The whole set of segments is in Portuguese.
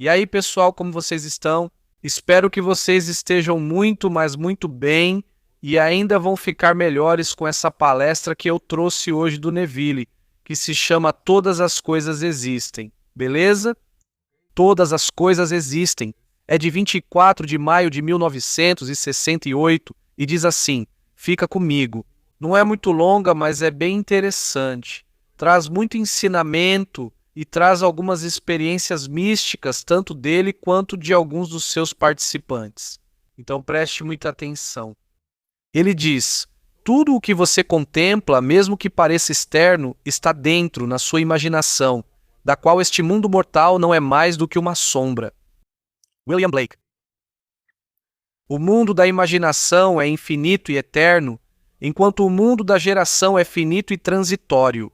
E aí, pessoal, como vocês estão? Espero que vocês estejam muito, mas muito bem e ainda vão ficar melhores com essa palestra que eu trouxe hoje do Neville, que se chama Todas as Coisas Existem. Beleza? Todas as Coisas Existem. É de 24 de maio de 1968 e diz assim: fica comigo. Não é muito longa, mas é bem interessante. Traz muito ensinamento e traz algumas experiências místicas, tanto dele quanto de alguns dos seus participantes. Então preste muita atenção. Ele diz: tudo o que você contempla, mesmo que pareça externo, está dentro, na sua imaginação, da qual este mundo mortal não é mais do que uma sombra. William Blake. O mundo da imaginação é infinito e eterno, enquanto o mundo da geração é finito e transitório.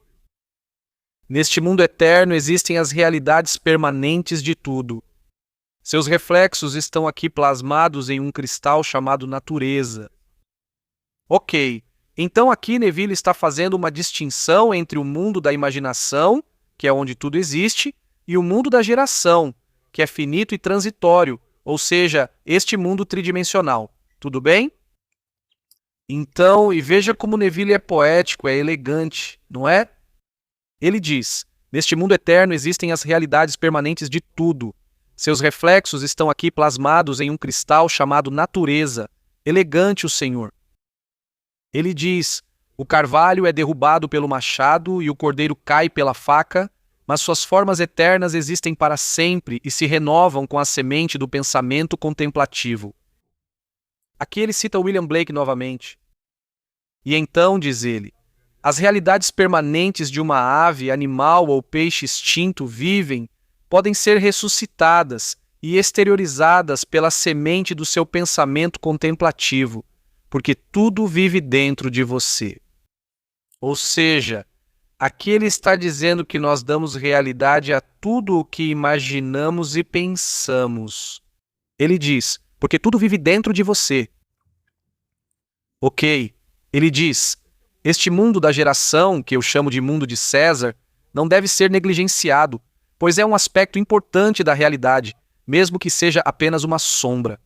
Neste mundo eterno existem as realidades permanentes de tudo. Seus reflexos estão aqui plasmados em um cristal chamado natureza. Ok, então aqui Neville está fazendo uma distinção entre o mundo da imaginação, que é onde tudo existe, e o mundo da geração, que é finito e transitório, ou seja, este mundo tridimensional. Tudo bem? Então, e veja como Neville é poético, é elegante, não é? Ele diz: neste mundo eterno existem as realidades permanentes de tudo. Seus reflexos estão aqui plasmados em um cristal chamado natureza. Elegante o Senhor. Ele diz: o carvalho é derrubado pelo machado e o cordeiro cai pela faca, mas suas formas eternas existem para sempre e se renovam com a semente do pensamento contemplativo. Aqui ele cita William Blake novamente. E então, diz ele, as realidades permanentes de uma ave, animal ou peixe extinto vivem, podem ser ressuscitadas e exteriorizadas pela semente do seu pensamento contemplativo, porque tudo vive dentro de você. Ou seja, aqui ele está dizendo que nós damos realidade a tudo o que imaginamos e pensamos. Ele diz, porque tudo vive dentro de você. Ok, ele diz, este mundo da geração, que eu chamo de mundo de César, não deve ser negligenciado, pois é um aspecto importante da realidade, mesmo que seja apenas uma sombra.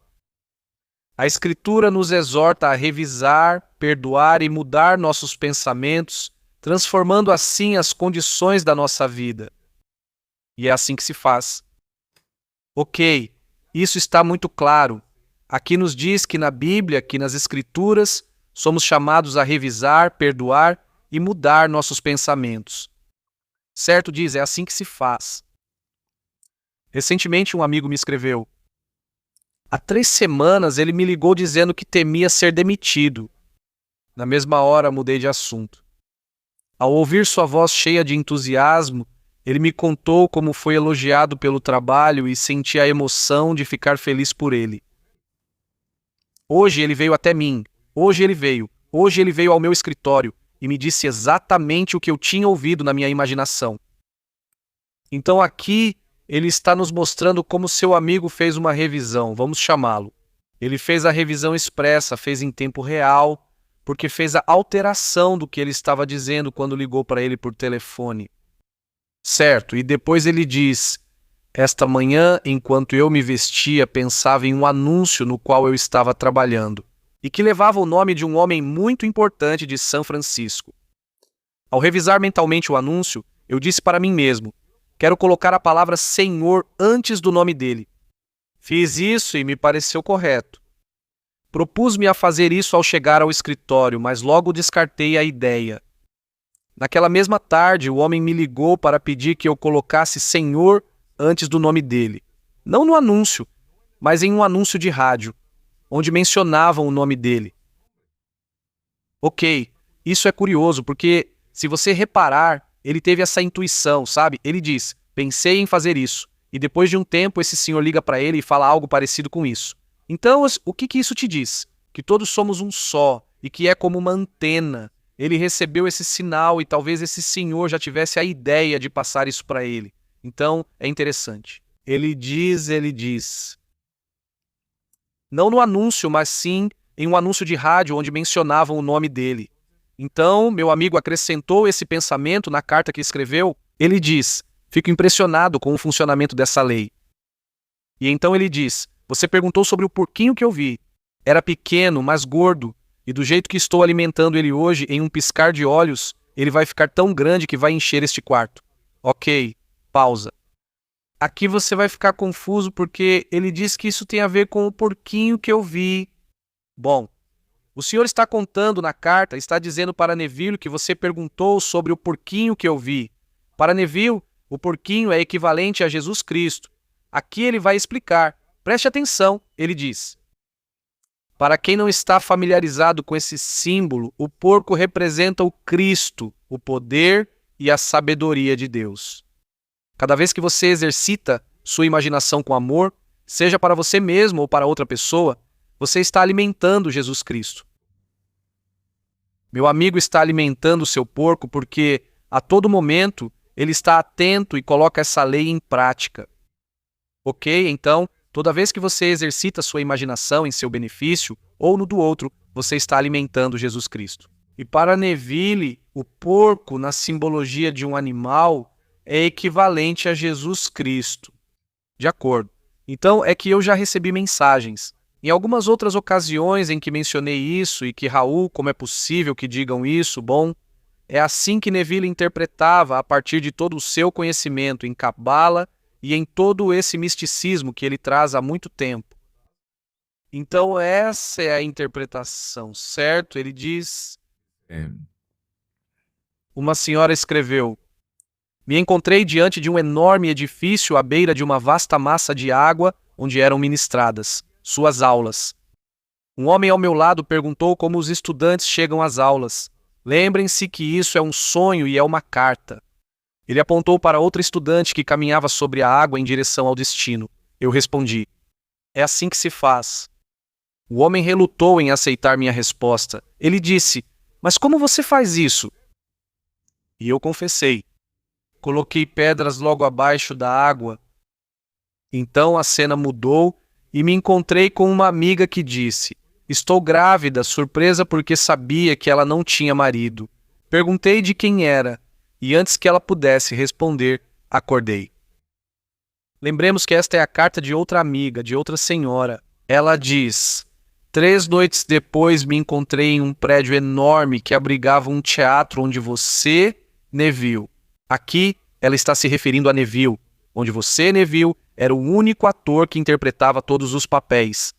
A Escritura nos exorta a revisar, perdoar e mudar nossos pensamentos, transformando assim as condições da nossa vida. E é assim que se faz. Ok, isso está muito claro. Aqui nos diz que na Bíblia, que nas Escrituras, somos chamados a revisar, perdoar e mudar nossos pensamentos. Certo, diz, é assim que se faz. Recentemente um amigo me escreveu: há 3 semanas ele me ligou dizendo que temia ser demitido. Na mesma hora mudei de assunto. Ao ouvir sua voz cheia de entusiasmo, ele me contou como foi elogiado pelo trabalho e senti a emoção de ficar feliz por ele. Hoje ele veio até mim. Hoje ele veio ao meu escritório e me disse exatamente o que eu tinha ouvido na minha imaginação. Então aqui ele está nos mostrando como seu amigo fez uma revisão, vamos chamá-lo. Ele fez a revisão expressa, fez em tempo real, porque fez a alteração do que ele estava dizendo quando ligou para ele por telefone. Certo, e depois ele diz: esta manhã, enquanto eu me vestia, pensava em um anúncio no qual eu estava trabalhando, e que levava o nome de um homem muito importante de São Francisco. Ao revisar mentalmente o anúncio, eu disse para mim mesmo: quero colocar a palavra Senhor antes do nome dele. Fiz isso e me pareceu correto. Propus-me a fazer isso ao chegar ao escritório, mas logo descartei a ideia. Naquela mesma tarde, o homem me ligou para pedir que eu colocasse Senhor antes do nome dele. Não no anúncio, mas em um anúncio de rádio, onde mencionavam o nome dele. Ok, isso é curioso, porque se você reparar, ele teve essa intuição, sabe? Ele diz: pensei em fazer isso. E depois de um tempo, esse senhor liga para ele e fala algo parecido com isso. Então, o que isso te diz? Que todos somos um só e que é como uma antena. Ele recebeu esse sinal e talvez esse senhor já tivesse a ideia de passar isso para ele. Então, é interessante. Ele diz. Não no anúncio, mas sim em um anúncio de rádio onde mencionavam o nome dele. Então, meu amigo acrescentou esse pensamento na carta que escreveu. Ele diz: fico impressionado com o funcionamento dessa lei. E então ele diz: você perguntou sobre o porquinho que eu vi. Era pequeno, mas gordo, e do jeito que estou alimentando ele hoje, em um piscar de olhos, ele vai ficar tão grande que vai encher este quarto. Ok, pausa. Aqui você vai ficar confuso porque ele diz que isso tem a ver com o porquinho que eu vi. Bom, o senhor está contando na carta, está dizendo para Neville que você perguntou sobre o porquinho que eu vi. Para Neville, o porquinho é equivalente a Jesus Cristo. Aqui ele vai explicar. Preste atenção, ele diz. Para quem não está familiarizado com esse símbolo, o porco representa o Cristo, o poder e a sabedoria de Deus. Cada vez que você exercita sua imaginação com amor, seja para você mesmo ou para outra pessoa, você está alimentando Jesus Cristo. Meu amigo está alimentando o seu porco porque, a todo momento, ele está atento e coloca essa lei em prática. Ok? Então, toda vez que você exercita sua imaginação em seu benefício ou no do outro, você está alimentando Jesus Cristo. E para Neville, o porco, na simbologia de um animal, é equivalente a Jesus Cristo. De acordo. Então, é que eu já recebi mensagens. Em algumas outras ocasiões em que mencionei isso e que Raul, como é possível que digam isso, bom, é assim que Neville interpretava a partir de todo o seu conhecimento em Cabala e em todo esse misticismo que ele traz há muito tempo. Então essa é a interpretação, certo? Ele diz... Uma senhora escreveu: me encontrei diante de um enorme edifício à beira de uma vasta massa de água onde eram ministradas suas aulas. Um homem ao meu lado perguntou como os estudantes chegam às aulas. Lembrem-se que isso é um sonho e é uma carta. Ele apontou para outra estudante que caminhava sobre a água em direção ao destino. Eu respondi: é assim que se faz. O homem relutou em aceitar minha resposta. Ele disse: mas como você faz isso? E eu confessei: coloquei pedras logo abaixo da água. Então a cena mudou e me encontrei com uma amiga que disse: estou grávida, surpresa porque sabia que ela não tinha marido. Perguntei de quem era, e antes que ela pudesse responder, acordei. Lembremos que esta é a carta de outra amiga, de outra senhora. Ela diz: 3 noites depois me encontrei em um prédio enorme que abrigava um teatro onde você, Neville. Aqui, ela está se referindo a Neville, onde você, Neville, era o único ator que interpretava todos os papéis.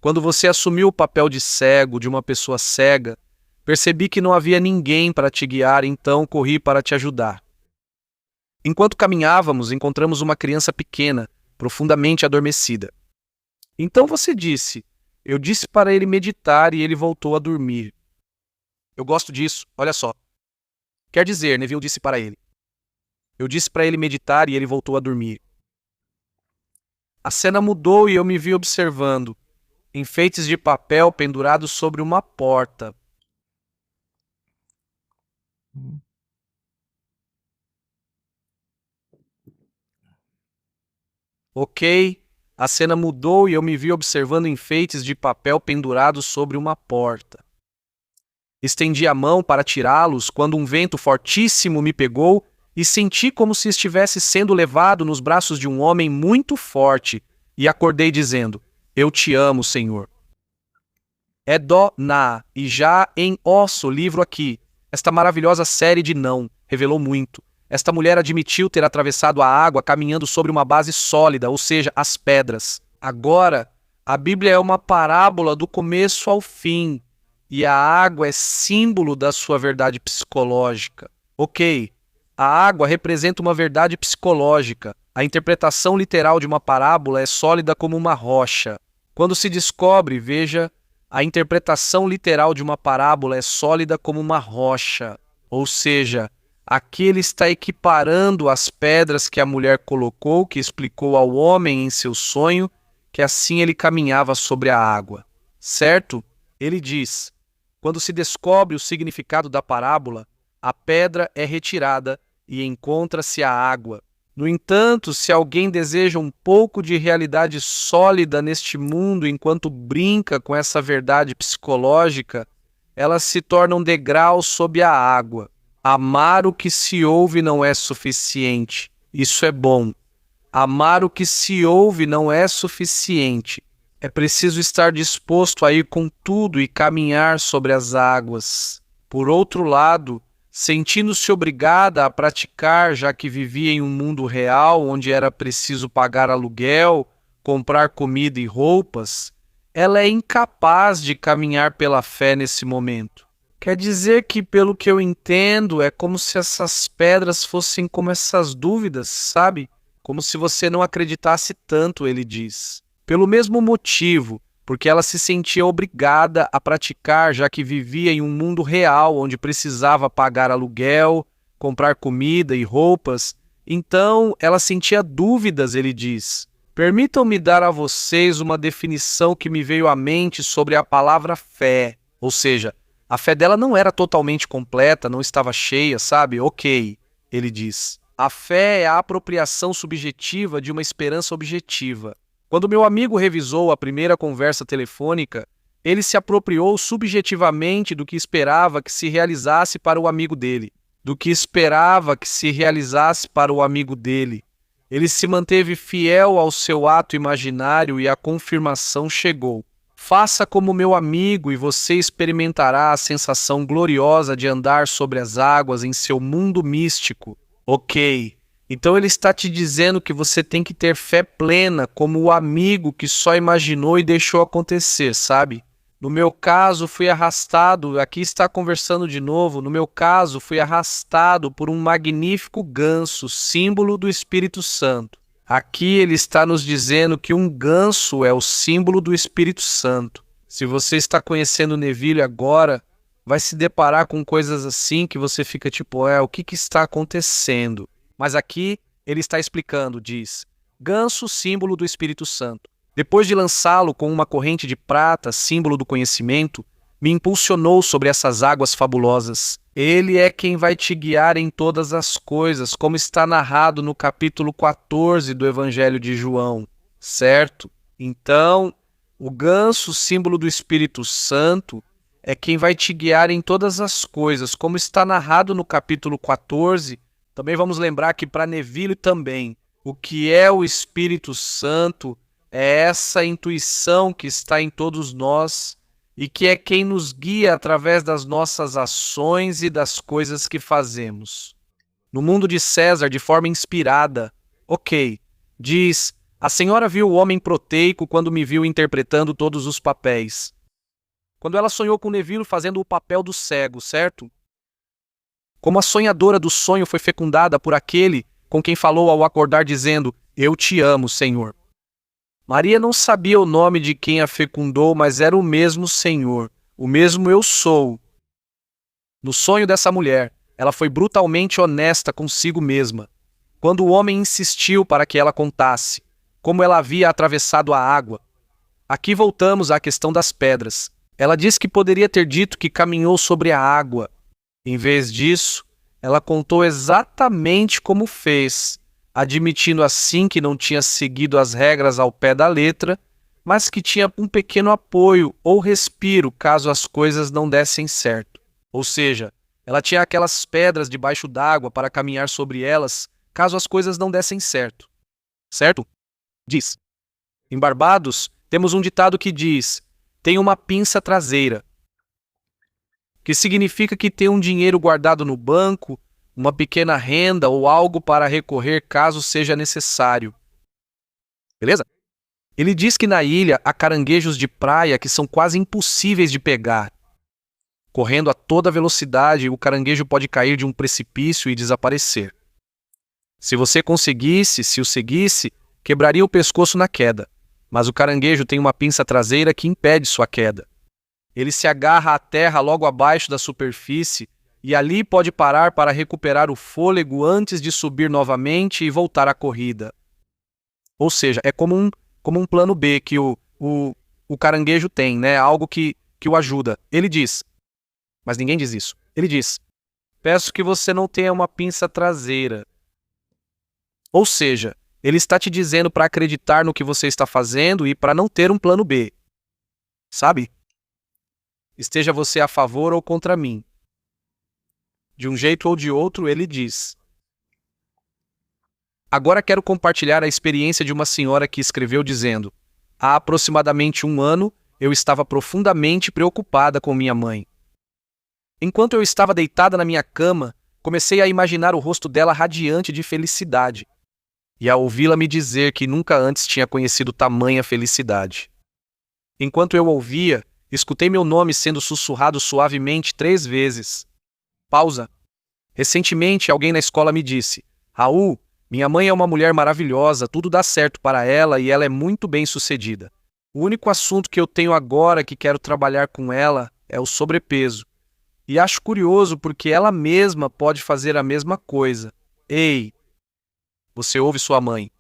Quando você assumiu o papel de cego, de uma pessoa cega, percebi que não havia ninguém para te guiar, então corri para te ajudar. Enquanto caminhávamos, encontramos uma criança pequena, profundamente adormecida. Então você disse: eu disse para ele meditar e ele voltou a dormir. Eu gosto disso, olha só. Quer dizer, Neville disse para ele: eu disse para ele meditar e ele voltou a dormir. A cena mudou e eu me vi observando enfeites de papel pendurados sobre uma porta. Ok, a cena mudou e eu me vi observando enfeites de papel pendurados sobre uma porta. Estendi a mão para tirá-los quando um vento fortíssimo me pegou e senti como se estivesse sendo levado nos braços de um homem muito forte e acordei dizendo: eu te amo, Senhor. É dó na e já em osso livro aqui. Esta maravilhosa série de não revelou muito. Esta mulher admitiu ter atravessado a água caminhando sobre uma base sólida, ou seja, as pedras. Agora, a Bíblia é uma parábola do começo ao fim, e a água é símbolo da sua verdade psicológica. Ok, a água representa uma verdade psicológica. A interpretação literal de uma parábola é sólida como uma rocha. Quando se descobre, veja, a interpretação literal de uma parábola é sólida como uma rocha. Ou seja, aqui ele está equiparando as pedras que a mulher colocou, que explicou ao homem em seu sonho, que assim ele caminhava sobre a água. Certo? Ele diz: quando se descobre o significado da parábola, a pedra é retirada e encontra-se a água. No entanto, se alguém deseja um pouco de realidade sólida neste mundo enquanto brinca com essa verdade psicológica, elas se tornam degraus sob a água. Amar o que se ouve não é suficiente. Isso é bom. Amar o que se ouve não é suficiente. É preciso estar disposto a ir com tudo e caminhar sobre as águas. Por outro lado, sentindo-se obrigada a praticar, já que vivia em um mundo real onde era preciso pagar aluguel, comprar comida e roupas, ela é incapaz de caminhar pela fé nesse momento. Quer dizer que, pelo que eu entendo, é como se essas pedras fossem como essas dúvidas, sabe? Como se você não acreditasse tanto, ele diz. Pelo mesmo motivo, porque ela se sentia obrigada a praticar, já que vivia em um mundo real onde precisava pagar aluguel, comprar comida e roupas. Então, ela sentia dúvidas, ele diz. Permitam-me dar a vocês uma definição que me veio à mente sobre a palavra fé. Ou seja, a fé dela não era totalmente completa, não estava cheia, sabe? Ok, ele diz. A fé é a apropriação subjetiva de uma esperança objetiva. Quando meu amigo revisou a primeira conversa telefônica, ele se apropriou subjetivamente do que esperava que se realizasse para o amigo dele. Ele se manteve fiel ao seu ato imaginário e a confirmação chegou. Faça como meu amigo e você experimentará a sensação gloriosa de andar sobre as águas em seu mundo místico. Ok, então ele está te dizendo que você tem que ter fé plena como o amigo que só imaginou e deixou acontecer, sabe? No meu caso, fui arrastado, aqui está conversando de novo, no meu caso, fui arrastado por um magnífico ganso, símbolo do Espírito Santo. Aqui ele está nos dizendo que um ganso é o símbolo do Espírito Santo. Se você está conhecendo Neville agora, vai se deparar com coisas assim que você fica tipo, o que está acontecendo? Mas aqui ele está explicando, diz, ganso, símbolo do Espírito Santo. Depois de lançá-lo com uma corrente de prata, símbolo do conhecimento, me impulsionou sobre essas águas fabulosas. Ele é quem vai te guiar em todas as coisas, como está narrado no capítulo 14 do Evangelho de João, certo? Então, o ganso, símbolo do Espírito Santo, é quem vai te guiar em todas as coisas, como está narrado no capítulo 14. Também vamos lembrar que para Neville também, o que é o Espírito Santo é essa intuição que está em todos nós e que é quem nos guia através das nossas ações e das coisas que fazemos. No mundo de César, de forma inspirada, diz, a senhora viu o homem proteico quando me viu interpretando todos os papéis. Quando ela sonhou com Neville fazendo o papel do cego, certo? Como a sonhadora do sonho foi fecundada por aquele com quem falou ao acordar dizendo, eu te amo, Senhor. Maria não sabia o nome de quem a fecundou, mas era o mesmo Senhor, o mesmo eu sou. No sonho dessa mulher, ela foi brutalmente honesta consigo mesma. Quando o homem insistiu para que ela contasse como ela havia atravessado a água. Aqui voltamos à questão das pedras. Ela disse que poderia ter dito que caminhou sobre a água. Em vez disso, ela contou exatamente como fez, admitindo assim que não tinha seguido as regras ao pé da letra, mas que tinha um pequeno apoio ou respiro caso as coisas não dessem certo. Ou seja, ela tinha aquelas pedras debaixo d'água para caminhar sobre elas caso as coisas não dessem certo. Certo? Diz. Em Barbados, temos um ditado que diz, tem uma pinça traseira, que significa que tem um dinheiro guardado no banco, uma pequena renda ou algo para recorrer caso seja necessário. Beleza? Ele diz que na ilha há caranguejos de praia que são quase impossíveis de pegar. Correndo a toda velocidade, o caranguejo pode cair de um precipício e desaparecer. Se você conseguisse, se o seguisse, quebraria o pescoço na queda. Mas o caranguejo tem uma pinça traseira que impede sua queda. Ele se agarra à terra logo abaixo da superfície e ali pode parar para recuperar o fôlego antes de subir novamente e voltar à corrida. Ou seja, é como um plano B que o caranguejo tem, né? Algo que o ajuda. Ele diz, mas ninguém diz isso. Ele diz, peço que você não tenha uma pinça traseira. Ou seja, ele está te dizendo para acreditar no que você está fazendo e para não ter um plano B. Sabe? Esteja você a favor ou contra mim. De um jeito ou de outro, ele diz. Agora quero compartilhar a experiência de uma senhora que escreveu dizendo: há aproximadamente 1 ano, eu estava profundamente preocupada com minha mãe. Enquanto eu estava deitada na minha cama, comecei a imaginar o rosto dela radiante de felicidade, e a ouvi-la me dizer que nunca antes tinha conhecido tamanha felicidade. Enquanto eu ouvia, escutei meu nome sendo sussurrado suavemente 3 vezes. Pausa. Recentemente, alguém na escola me disse: Raul, minha mãe é uma mulher maravilhosa, tudo dá certo para ela e ela é muito bem-sucedida. O único assunto que eu tenho agora que quero trabalhar com ela é o sobrepeso. E acho curioso porque ela mesma pode fazer a mesma coisa. Ei, você ouve sua mãe.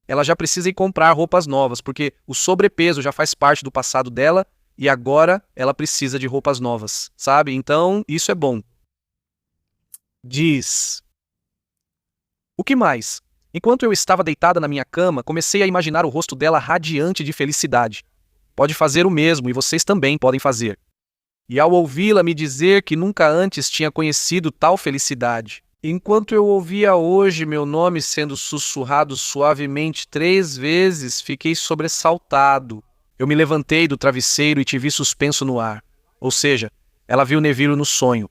Ela já precisa ir comprar roupas novas, porque o sobrepeso já faz parte do passado dela e agora ela precisa de roupas novas, sabe? Então, isso é bom. Diz. O que mais? Enquanto eu estava deitada na minha cama, comecei a imaginar o rosto dela radiante de felicidade. Pode fazer o mesmo e vocês também podem fazer. E ao ouvi-la me dizer que nunca antes tinha conhecido tal felicidade, enquanto eu ouvia hoje meu nome sendo sussurrado suavemente 3 vezes, fiquei sobressaltado. Eu me levantei do travesseiro e te vi suspenso no ar. Ou seja, ela viu Neville no sonho.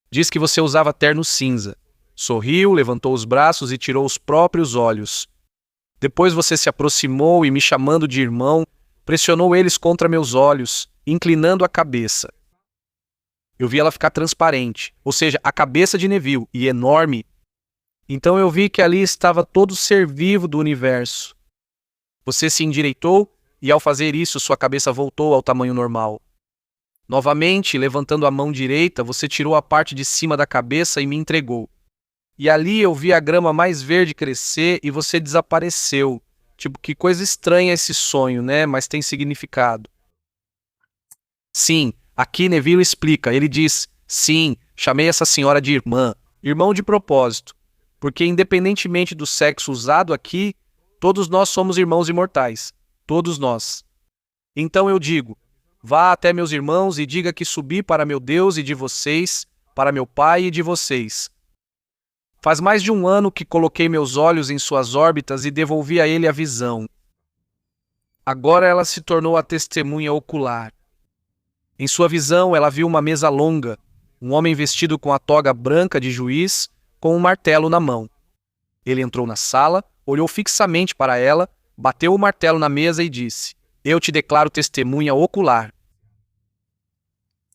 Diz que você usava terno cinza. Sorriu, levantou os braços e tirou os próprios olhos. Depois você se aproximou e, me chamando de irmão, pressionou eles contra meus olhos, inclinando a cabeça. Eu vi ela ficar transparente, ou seja, a cabeça de Neville, e enorme. Então eu vi que ali estava todo o ser vivo do universo. Você se endireitou e, ao fazer isso, sua cabeça voltou ao tamanho normal. Novamente, levantando a mão direita, você tirou a parte de cima da cabeça e me entregou. E ali eu vi a grama mais verde crescer e você desapareceu. Tipo, que coisa estranha esse sonho, né? Mas tem significado. Sim, aqui Neville explica. Ele diz: sim, chamei essa senhora de irmã. Irmão de propósito. Porque independentemente do sexo usado aqui, todos nós somos irmãos imortais. Todos nós. Então eu digo: vá até meus irmãos e diga que subi para meu Deus e de vocês, para meu Pai e de vocês. Faz mais de 1 ano que coloquei meus olhos em suas órbitas e devolvi a ele a visão. Agora ela se tornou a testemunha ocular. Em sua visão, ela viu uma mesa longa, um homem vestido com a toga branca de juiz, com um martelo na mão. Ele entrou na sala, olhou fixamente para ela, bateu o martelo na mesa e disse: eu te declaro testemunha ocular.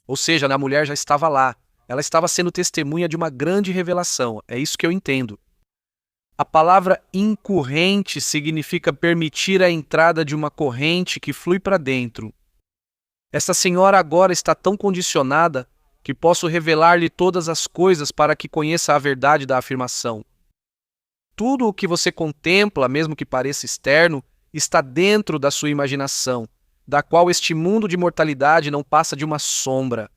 Ou seja, a mulher já estava lá. Ela estava sendo testemunha de uma grande revelação. É isso que eu entendo. A palavra incorrente significa permitir a entrada de uma corrente que flui para dentro. Essa senhora agora está tão condicionada que posso revelar-lhe todas as coisas para que conheça a verdade da afirmação. Tudo o que você contempla, mesmo que pareça externo, está dentro da sua imaginação, da qual este mundo de mortalidade não passa de uma sombra.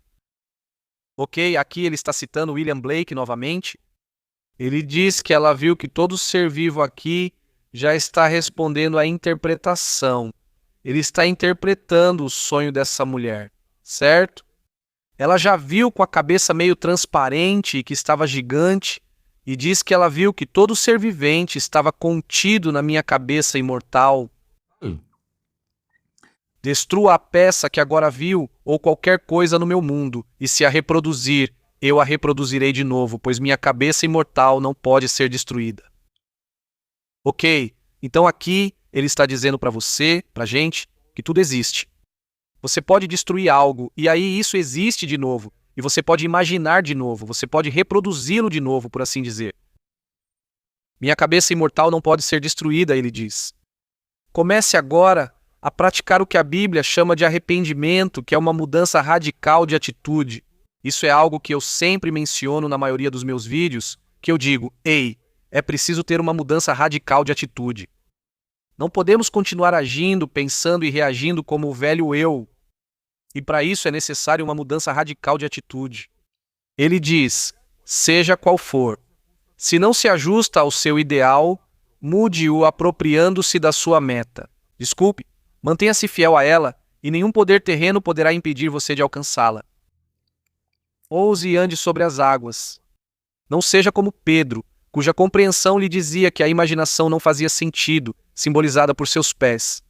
Ok, aqui ele está citando William Blake novamente. Ele diz que ela viu que todo ser vivo aqui já está respondendo à interpretação. Ele está interpretando o sonho dessa mulher, certo? Ela já viu com a cabeça meio transparente e que estava gigante, e diz que ela viu que todo ser vivente estava contido na minha cabeça imortal. Destrua a peça que agora viu ou qualquer coisa no meu mundo, e se a reproduzir, eu a reproduzirei de novo, pois minha cabeça imortal não pode ser destruída. Ok, então aqui ele está dizendo para você, para a gente, que tudo existe. Você pode destruir algo, e aí isso existe de novo, e você pode imaginar de novo, você pode reproduzi-lo de novo, por assim dizer. Minha cabeça imortal não pode ser destruída, ele diz. Comece agora a praticar o que a Bíblia chama de arrependimento, que é uma mudança radical de atitude. Isso é algo que eu sempre menciono na maioria dos meus vídeos, que eu digo: ei, é preciso ter uma mudança radical de atitude. Não podemos continuar agindo, pensando e reagindo como o velho eu. E para isso é necessário uma mudança radical de atitude. Ele diz: seja qual for. Se não se ajusta ao seu ideal, mude-o apropriando-se da sua meta. Desculpe, mantenha-se fiel a ela e nenhum poder terreno poderá impedir você de alcançá-la. Ouse e ande sobre as águas. Não seja como Pedro, cuja compreensão lhe dizia que a imaginação não fazia sentido, simbolizada por seus pés.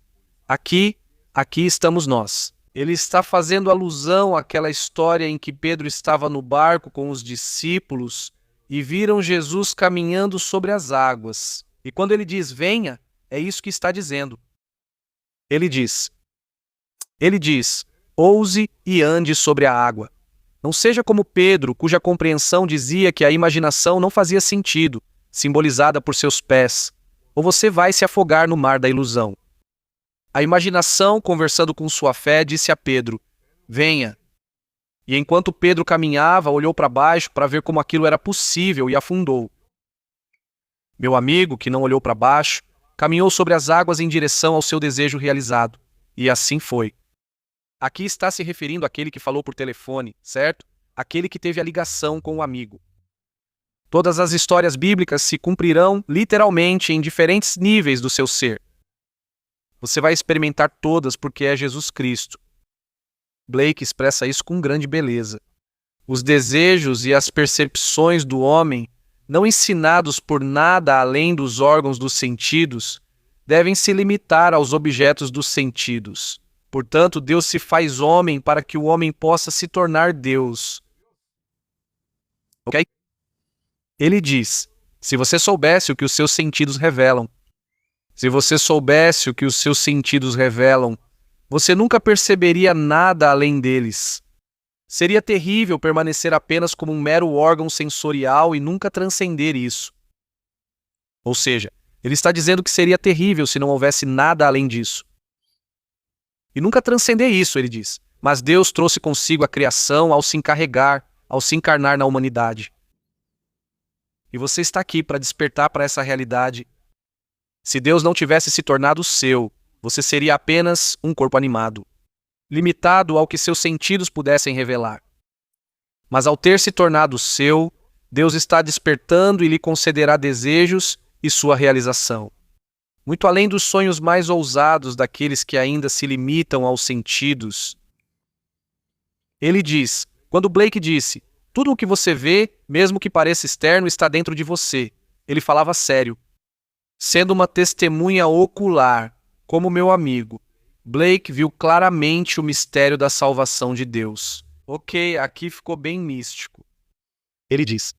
Aqui estamos nós. Ele está fazendo alusão àquela história em que Pedro estava no barco com os discípulos e viram Jesus caminhando sobre as águas. E quando ele diz venha, é isso que está dizendo. Ele diz, ouse e ande sobre a água. Não seja como Pedro, cuja compreensão dizia que a imaginação não fazia sentido, simbolizada por seus pés, ou você vai se afogar no mar da ilusão. A imaginação, conversando com sua fé, disse a Pedro, venha. E enquanto Pedro caminhava, olhou para baixo para ver como aquilo era possível e afundou. Meu amigo, que não olhou para baixo, caminhou sobre as águas em direção ao seu desejo realizado. E assim foi. Aqui está se referindo àquele que falou por telefone, certo? Aquele que teve a ligação com o amigo. Todas as histórias bíblicas se cumprirão literalmente em diferentes níveis do seu ser. Você vai experimentar todas porque é Jesus Cristo. Blake expressa isso com grande beleza. Os desejos e as percepções do homem, não ensinados por nada além dos órgãos dos sentidos, devem se limitar aos objetos dos sentidos. Portanto, Deus se faz homem para que o homem possa se tornar Deus. Ok? Ele diz, se você soubesse o que os seus sentidos revelam, se você soubesse o que os seus sentidos revelam, você nunca perceberia nada além deles. Seria terrível permanecer apenas como um mero órgão sensorial e nunca transcender isso. Ou seja, ele está dizendo que seria terrível se não houvesse nada além disso. E nunca transcender isso, ele diz. Mas Deus trouxe consigo a criação ao se encarregar, ao se encarnar na humanidade. E você está aqui para despertar para essa realidade. Se Deus não tivesse se tornado seu, você seria apenas um corpo animado, limitado ao que seus sentidos pudessem revelar. Mas ao ter se tornado seu, Deus está despertando e lhe concederá desejos e sua realização. Muito além dos sonhos mais ousados daqueles que ainda se limitam aos sentidos. Ele diz, quando Blake disse, tudo o que você vê, mesmo que pareça externo, está dentro de você. Ele falava sério. Sendo uma testemunha ocular, como meu amigo, Blake viu claramente o mistério da salvação de Deus. Ok, aqui ficou bem místico. Ele diz,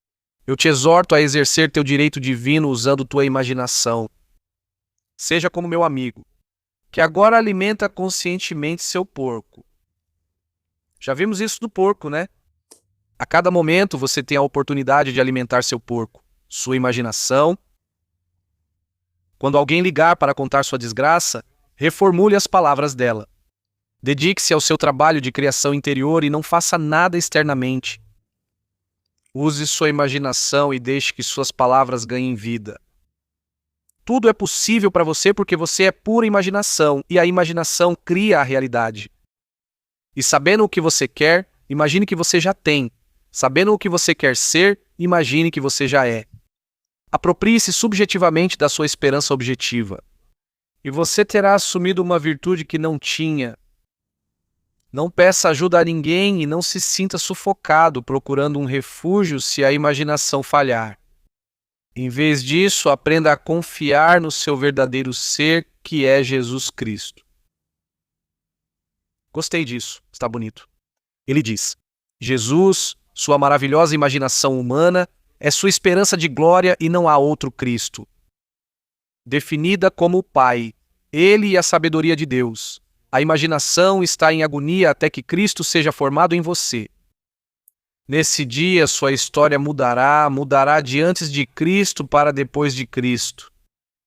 eu te exorto a exercer teu direito divino usando tua imaginação. Seja como meu amigo, que agora alimenta conscientemente seu porco. Já vimos isso do porco, né? A cada momento você tem a oportunidade de alimentar seu porco, sua imaginação. Quando alguém ligar para contar sua desgraça, reformule as palavras dela. Dedique-se ao seu trabalho de criação interior e não faça nada externamente. Use sua imaginação e deixe que suas palavras ganhem vida. Tudo é possível para você porque você é pura imaginação e a imaginação cria a realidade. E sabendo o que você quer, imagine que você já tem. Sabendo o que você quer ser, imagine que você já é. Aproprie-se subjetivamente da sua esperança objetiva. E você terá assumido uma virtude que não tinha. Não peça ajuda a ninguém e não se sinta sufocado procurando um refúgio se a imaginação falhar. Em vez disso, aprenda a confiar no seu verdadeiro ser, que é Jesus Cristo. Gostei disso, está bonito. Ele diz, Jesus, sua maravilhosa imaginação humana, é sua esperança de glória e não há outro Cristo. Definida como o Pai, Ele e a sabedoria de Deus. A imaginação está em agonia até que Cristo seja formado em você. Nesse dia, sua história mudará de antes de Cristo para depois de Cristo.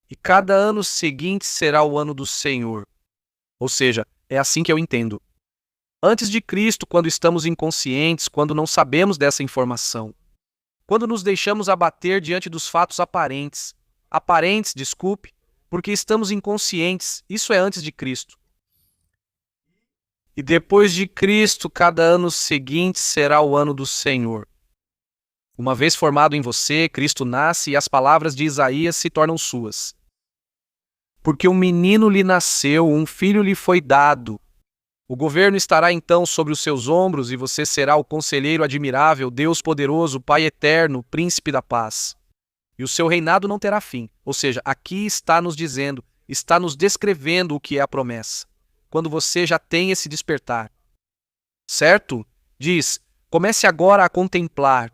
E cada ano seguinte será o ano do Senhor. Ou seja, é assim que eu entendo. Antes de Cristo, quando estamos inconscientes, quando não sabemos dessa informação. Quando nos deixamos abater diante dos fatos aparentes. Porque estamos inconscientes. Isso é antes de Cristo. E depois de Cristo, cada ano seguinte será o ano do Senhor. Uma vez formado em você, Cristo nasce e as palavras de Isaías se tornam suas. Porque um menino lhe nasceu, um filho lhe foi dado. O governo estará então sobre os seus ombros e você será o conselheiro admirável, Deus poderoso, Pai eterno, príncipe da paz. E o seu reinado não terá fim. Ou seja, aqui está nos dizendo, está nos descrevendo o que é a promessa. Quando você já tem esse despertar. Certo? Diz, comece agora a contemplar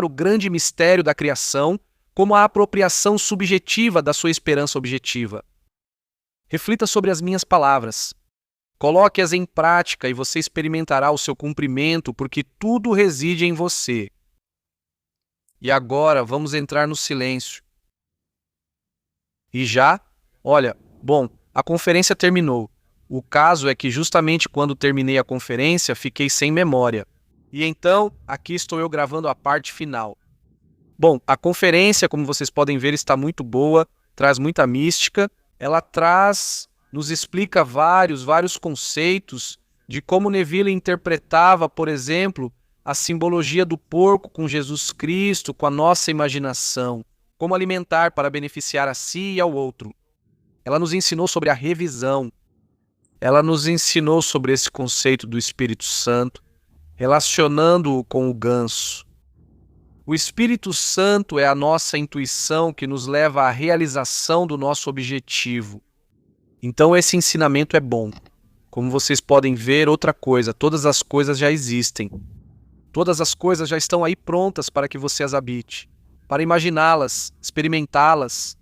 o grande mistério da criação como a apropriação subjetiva da sua esperança objetiva. Reflita sobre as minhas palavras. Coloque-as em prática e você experimentará o seu cumprimento, porque tudo reside em você. E agora vamos entrar no silêncio. E já? Olha, bom, a conferência terminou. O caso é que justamente quando terminei a conferência, fiquei sem memória. E então, aqui estou eu gravando a parte final. Bom, a conferência, como vocês podem ver, está muito boa, traz muita mística. Ela nos explica vários conceitos de como Neville interpretava, por exemplo, a simbologia do porco com Jesus Cristo, com a nossa imaginação, como alimentar para beneficiar a si e ao outro. Ela nos ensinou sobre a revisão, ela nos ensinou sobre esse conceito do Espírito Santo, relacionando-o com o ganso. O Espírito Santo é a nossa intuição que nos leva à realização do nosso objetivo. Então esse ensinamento é bom. Como vocês podem ver, outra coisa, todas as coisas já existem. Todas as coisas já estão aí prontas para que você as habite, para imaginá-las, experimentá-las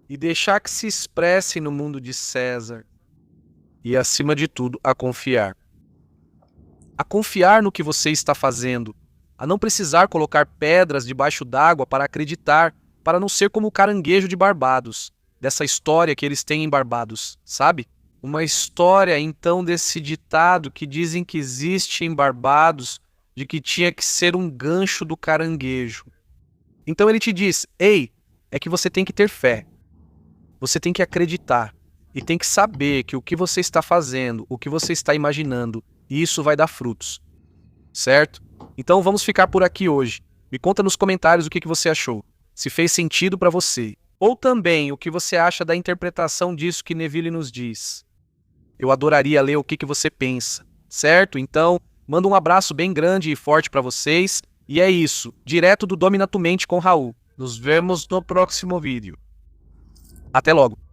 e deixar que se expressem no mundo de César. E, acima de tudo, a confiar. A confiar no que você está fazendo, a não precisar colocar pedras debaixo d'água para acreditar, para não ser como o caranguejo de Barbados, dessa história que eles têm em Barbados, sabe? Uma história, então, desse ditado que dizem que existe em Barbados, de que tinha que ser um gancho do caranguejo. Então ele te diz, ei, é que você tem que ter fé. Você tem que acreditar. E tem que saber que o que você está fazendo, o que você está imaginando, isso vai dar frutos. Certo? Então vamos ficar por aqui hoje. Me conta nos comentários o que você achou. Se fez sentido para você. Ou também o que você acha da interpretação disso que Neville nos diz. Eu adoraria ler o que você pensa. Certo? Então, manda um abraço bem grande e forte para vocês. E é isso. Direto do Domina Tu Mente com Raul. Nos vemos no próximo vídeo. Até logo.